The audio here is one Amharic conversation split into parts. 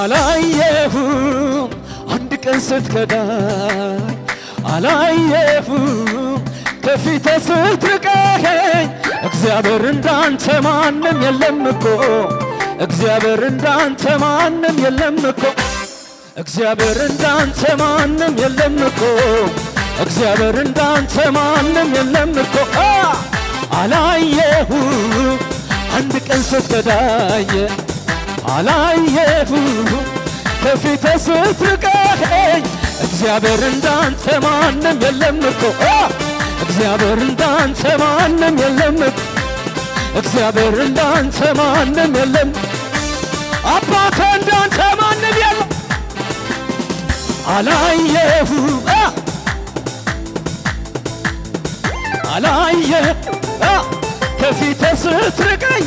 አላየሁም አንድ ቀን ስትከዳኝ አላየሁም ከፊቴ ስትርቀኝ እግዚአብሔር እንዳንተ ማንም የለም እኮ እግዚአብሔር እንዳንተ ማንም የለም እኮ እግዚአብሔር እንዳንተ ማንም የለም እኮ እግዚአብሔር እንዳንተ ማንም የለም እኮ አላየሁም አንድ ቀን ስትከዳኝ አላየሁም ከፊቴ ስትርቀኝ እግዚአብሔር እንዳንተ ማንም የለም እኮ እግዚአብሔር እንዳንተ ማንም የለም እግዚአብሔር እንዳንተ ማንም የለም አባቴ እንዳንተ ማንም የለም አላየሁም ከፊቴ ስትርቀኝ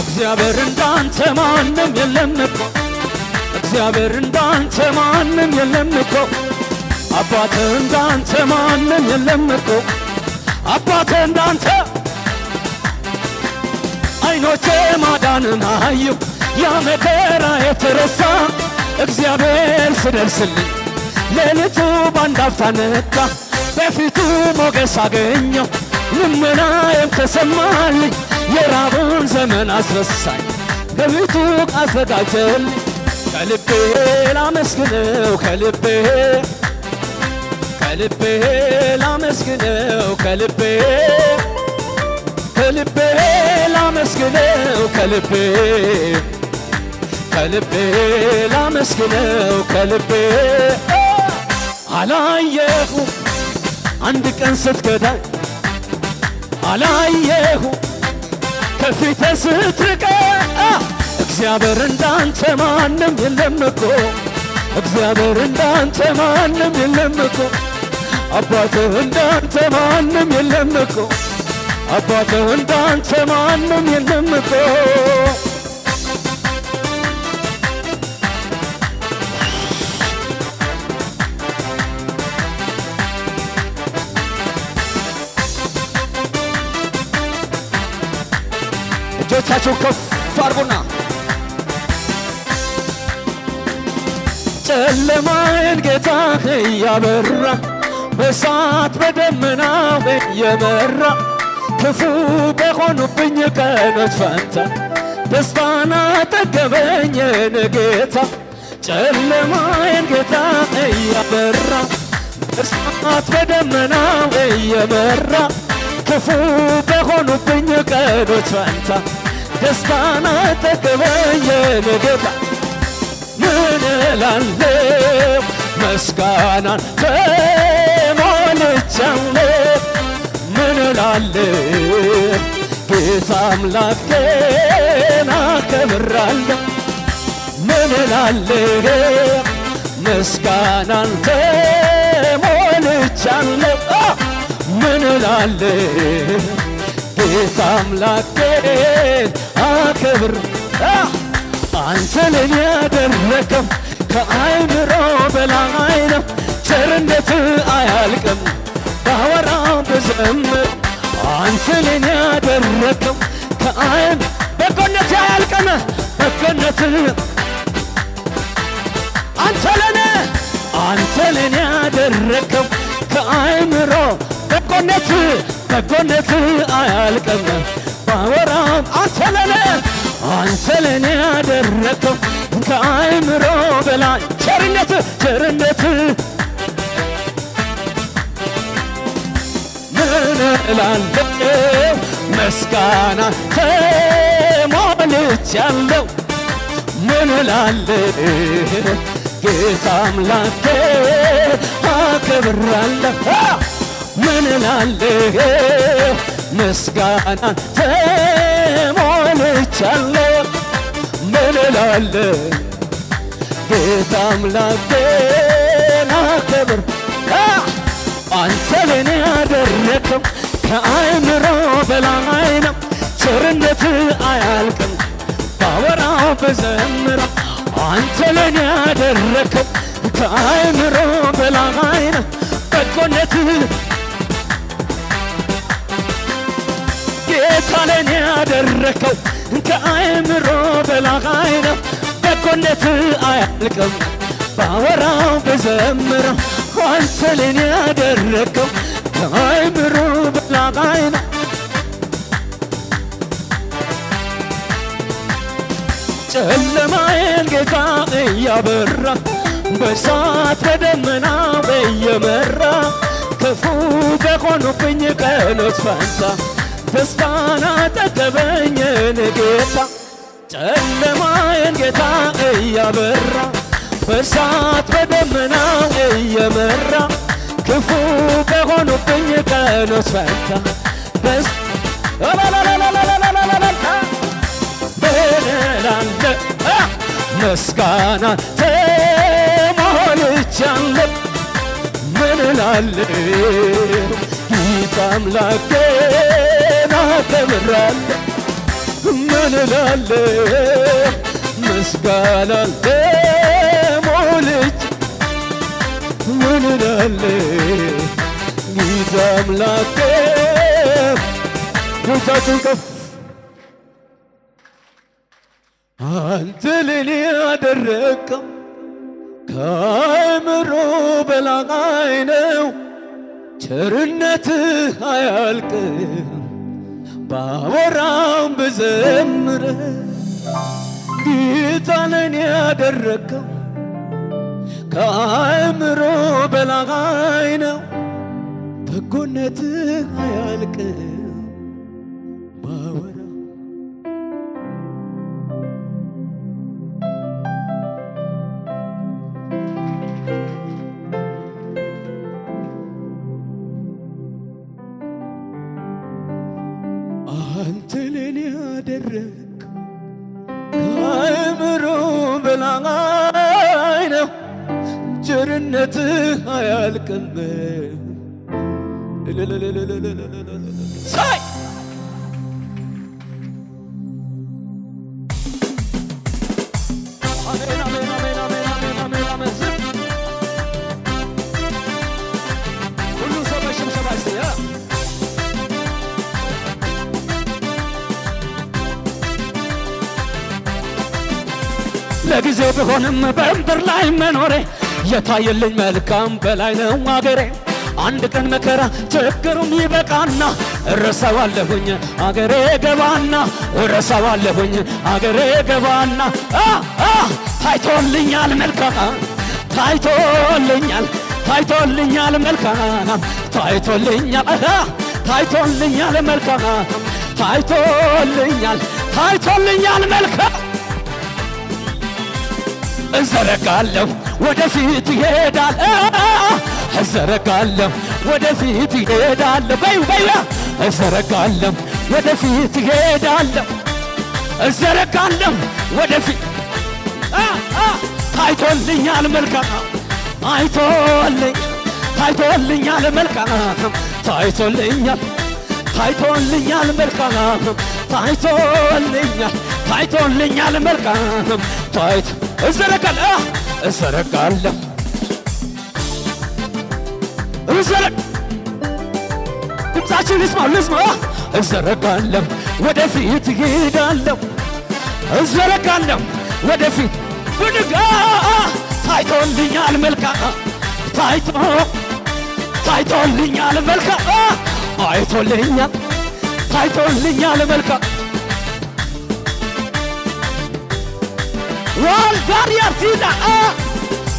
እግዚአብሔር እንዳንተ ማንም የለም እኮ እግዚአብሔር እንዳንተ ማንም የለም እኮ አባቴ እንዳንተ ማንም የለም እኮ አባቴ እንዳንተ አይኖቼ ማዳንን አዩ ያ መከራ የተረሳ እግዚአብሔር ስደርስልኝ ሌሊቱ ባንድ አፍታ ነጋ በፊቱ ሞገስ አገኘሁ ልመናዬም ተሰማልኝ የራቡን ዘመን አስረሳኝ በቤቱ አዘጋጀልኝ ከልቤ ላመስግነው ከልቤ ላመስግነው ከልቤ ላመስግነው ከልቤ ላመስግነው ከልቤ አላየሁም አንድ ቀን ስትከዳኝ አላየሁም ከፊቴ ስትርቀኝ እግዚአብሔር እንዳንተ ማንም የለም እኮ እግዚአብሔር እንዳንተ ማንም የለም እኮ አባቴ እንዳንተ ማንም የለም እኮ አባቴ እንዳንተ ማንም የለም እኮ እጆቻችሁ ከፍ አድርጉና ጨለማዬን ጌታ እያበራ በእሳት በደመና እየመራ ክፉ በሆኑብኝ ቀኖች ፈንታ ደስታን አጠገበኝ ጌታ ጨለማዬን ጌታ እያበራ በእሳት በደመና እየመራ ክፉ በሆኑብኝ ቀኖች ፈንታ ደስታን አጠገበኝ ጌታ ምን እላለሁ ምስጋናን ተሞልቻለሁ ምን እላለሁ ጌታ አምላኬን አከብራለሁ ምን እላለሁ ምስጋናን ተሞልቻለሁ ምን እላለሁ ጌታ አምላኬን አከብር አንተ ለኔ ያደረከው ከአይምሮ በላይ ነው ቸርነት አያልቅም ባወራው ብዘምር አንተ ለኔ ያደረከው በጎነት አያልቅም በጎነት አንተ ለኔ ያደረከው ከአይምሮ በጎነት አያልቅም ባወራው አንተ ለኔ ያደረከው ከአይምሮ በላይ ቸርነት ምን እላለሁ ምስጋና ተሞልቻለሁ ምን እላለሁ ጌታ አምላኬ አከብራለሁ ምን እላለሁ ምስጋና ተሞልቻለሁ ምን እላለሁ ጌታ አምላኬን አከብር አንተ ለኔ ያደረከው ከአይምሮ በላይ ነው ቸርነት አያልቅም ባወራው ብዘምረው አንተ ለኔ ያደረከው ከአይምሮ በላይ ነው በጎነት ጌታ ለኔ ያደረከው ከአይምሮ በላይ ነው በጎነት አያልቅም ባወራው ብዘምረው አንተ ለኔ ያደረከው ከአእምሮ በላይ ነው። ጨለማዬን ጌታ እያበራ በእሳት በደመና እየመራ ክፉ በሆኑብኝ ቀኖች ፈንታ ደስታን አጠገበኝ ጌታ። ጨለማዬን ጌታ እያበራ በእሳት በደመና እየመራ ክፉ በሆኑብኝ ቀኖች ፈንታ በላለ ምስጋና ተሞልቻለሁ። ምን እላለሁ ጌታ አምላኬን አከብራለሁ። ምን እላለሁ ምስጋና ተሞልቼ ምን እላለሁ ጌታ አምላኬን ጌታችን ከፍ አንተ ለኔ ያደረከው ከአእምሮ በላይ ነው። ቸርነትህ አያልቅም ባወራም ብዘምር ጌታ ለኔ ያደረከው ከአእምሮ በላይ ነው። በጎነትህ አያልቅም ባወራ አንተ ለኔ ያደረከው ከአእምሮ በላይ ነው። ቸርነትህ አያልቅም ሳይ ሁሉ ሰው በሽብሸባ ይስተያ ለጊዜው ቢሆንም በምድር ላይ መኖሬ የታየልኝ መልካም በላይ ነው አገሬ። አንድ ቀን መከራ ችግሩም ይበቃና እረሳዋለሁኝ አገሬ ገባና እረሳዋለሁኝ አገሬ ገባና ታይቶልኛል መልካም ታይቶልኛል ታይቶልኛል መልካም ታይቶልኛል ታይቶልኛል መልካም ታይቶልኛል ታይቶልኛል መልካም እዘረጋለሁ ወደፊት ይሄዳል እዘረጋለሁ ወደፊት ይሄዳል በዩ እዘረጋለሁ ወደፊት ይሄዳል እዘረጋለሁ ወደፊት ታይቶልኛል መልካም ታይቶልኛል መልካም ታይቶልኛል ታይቶልኛል መልካም ታይቶልኛል መልካም እዘረጋለሁ ድምፃችን ልስማ እዘረጋለሁ ወደፊት ይሄዳለሁ እዘረጋለሁ ወደፊት ብድጋ ታይቶልኛል መልካም ታይቶልኛል መልካም ታይቶልኛል መልካም ዋልዳር ያርቲዳ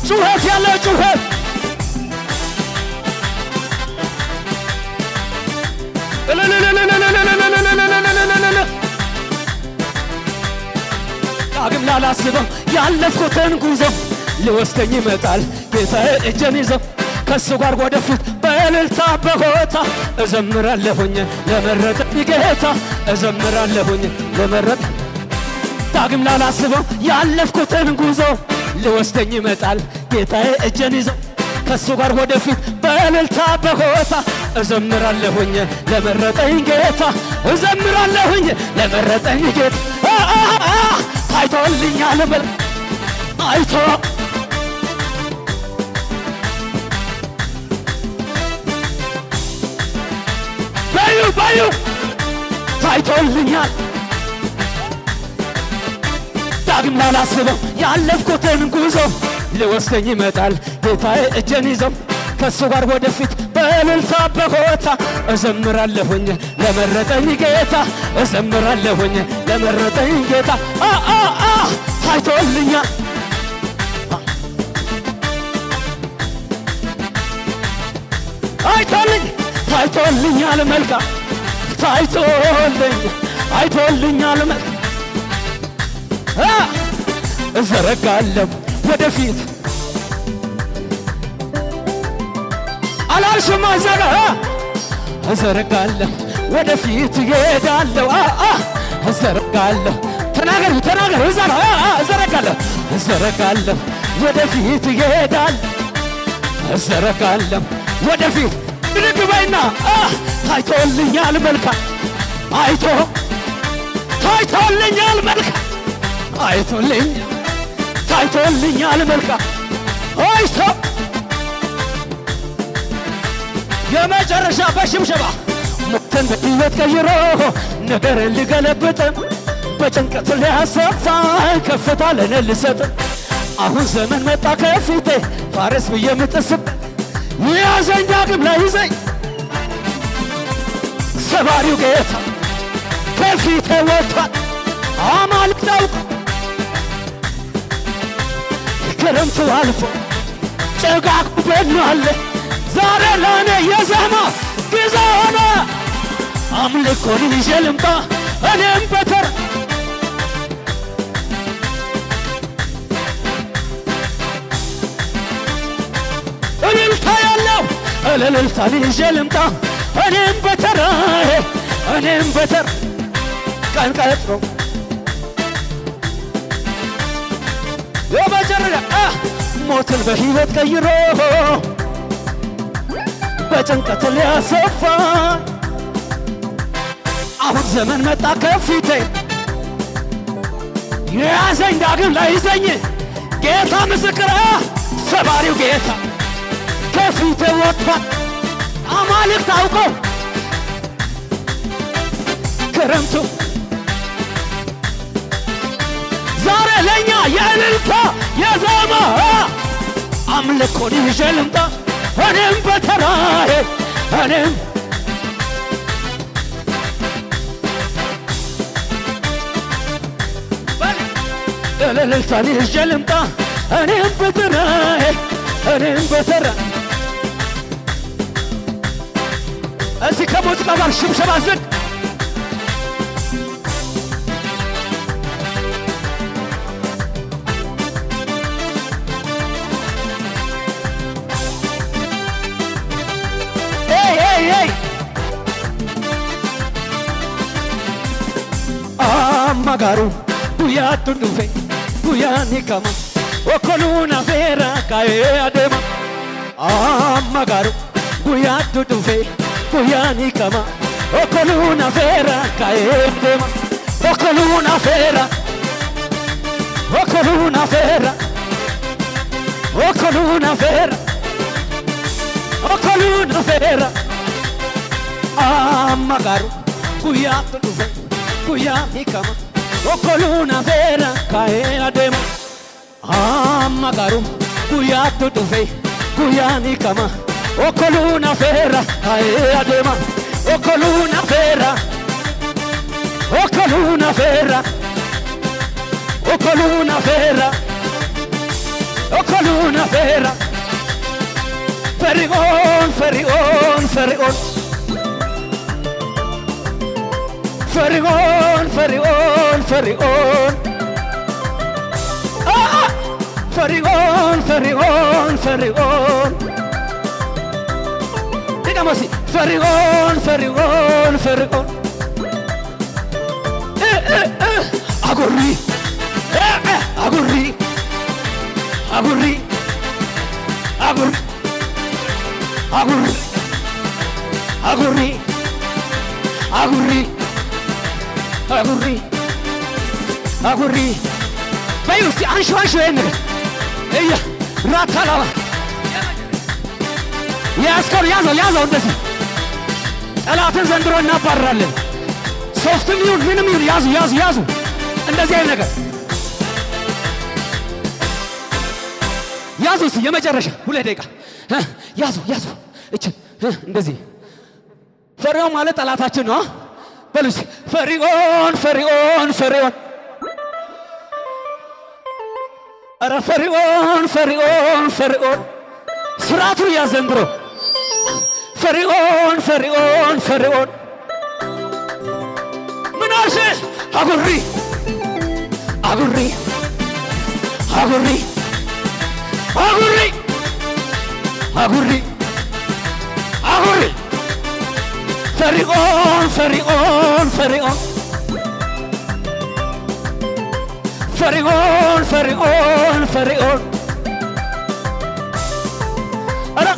ጩኸት ያለው ጩኸት ዳግም ላላስበው ያለፍኩትን ጉዞ ሊወስደኝ ይመጣል ጌታዬ እጄን ይዞ ከሱ ጋር ወደፊት በእልልታ በሆታ እዘምራለሁኝ ለመረጠኝ ጌታ እዘምራለሁኝ ለመረጠኝ ዳግም ላላስበው ያለፍኩትን ጉዞ ሊወስደኝ ይመጣል ጌታዬ እጄን ይዞ ከሱ ጋር ወደፊት በእልልታ በሆታ እዘምራለሁኝ ለመረጠኝ ጌታ እዘምራለሁኝ ለመረጠኝ ጌታ ታይቶልኛል አይቶ በዩ ታይቶልኛል ዳግም ላላስበው ያለፍኩትን ጉዞ ሊወስደኝ ይመጣል ጌታዬ እጄን ይዞ ከሱ ጋር ወደፊት በእልልታ በሆታ እዘምራለሁኝ ለመረጠኝ ጌታ እዘምራለሁኝ ለመረጠኝ ጌታ ታይቶልኛል ታይቶልኛል መልካም ታይቶልኛል መልካም እዘረጋለሁ ወደፊት አላልሽም አዘጋ እዘረጋለሁ ወደፊት እሄዳለሁ እዘረጋለሁ ተናገር እዘረጋለሁ ወደፊት እሄዳለሁ እዘረጋለሁ ወደፊት ብድግ በይና ታይቶልኛል መልካም ታይቶልኛል መልካም ታይቶልኛል መልካም የመጨረሻ በሽብሸባ ሞትን በሕይወት ቀይሮ ነገርን ሊገለብጥ በጭንቀት ሊያሰፋ ከፍታ ለኔ ልሰጥ አሁን ዘመን መጣ ከፊቴ ፋሬስ ብዬ የምጥስበት ያዘኝ ዳግም ላይ ይዘኝ ሰባሪው ጌታ ከፊቴ ወጥቷል አማልክት አውቆ ክረምቱ አልፎ ጭጋጉ በኗል ዛሬ ለኔ የዜማ ጊዜ ሆነ አምልኮን ይዤ ልምጣ እኔም በተራ እልልታን ይዤ ልምጣ እኔም በተራ ቀን ቀጥሮ የመጨረሻ ሞትን በሕይወት ቀይሮ በጭንቀት ሊያሰፋ አሁን ዘመን መጣ ከፊቴ የያዘኝ ዳግም ላይ ይዘኝ ጌታ ምስክር ሰባሪው ጌታ ከፊቴ ወጥቷል አማልክት አውቆ ክረምቱ ዛሬ ለኛ የእልልታ የዜማ አምልኮን ይዤ ልምጣ እኔም በተራዬ እልልታን ይዤ ልምጣ እኔም በተራዬ እዚህ ከሙዚቃ ጋር ሽብሸባ ዝቅ Amagaru buya tundufe buya nikama okoluna vera kae adema Amagaru buya tundufe buya nikama okoluna vera kae adema okoluna vera Amagaru buya tundufe buya nikama okoluna vera kae adema Amagaru buya tundufe buya nikama okoluna vera kae adema okoluna vera Ferion Ferion digamos así Ferion Agurri በይ እስቲ አንሹ ይሄን እያ ራታላባ ያዘው እንደዚህ ጠላትን ዘንድሮ እናባራለን ሶፍትም ይሁን ምንም ይሁን ያዙ እንደዚህ አይነት ነገር ያዙስ የመጨረሻ 2 ደቂቃ ያዙ እቺ እንደዚህ ፈርዖን ማለት ጠላታችን ነው በሉስ ፈርዖን አረ ፈርዖን ስራቱ ያዘንድሮ ፈርዖን ምናሽ አጉሪ ፈርዖን አረ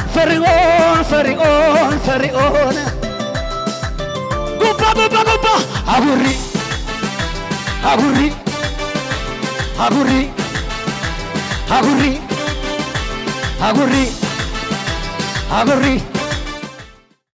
ፈርዖን ጉባ አጉሪ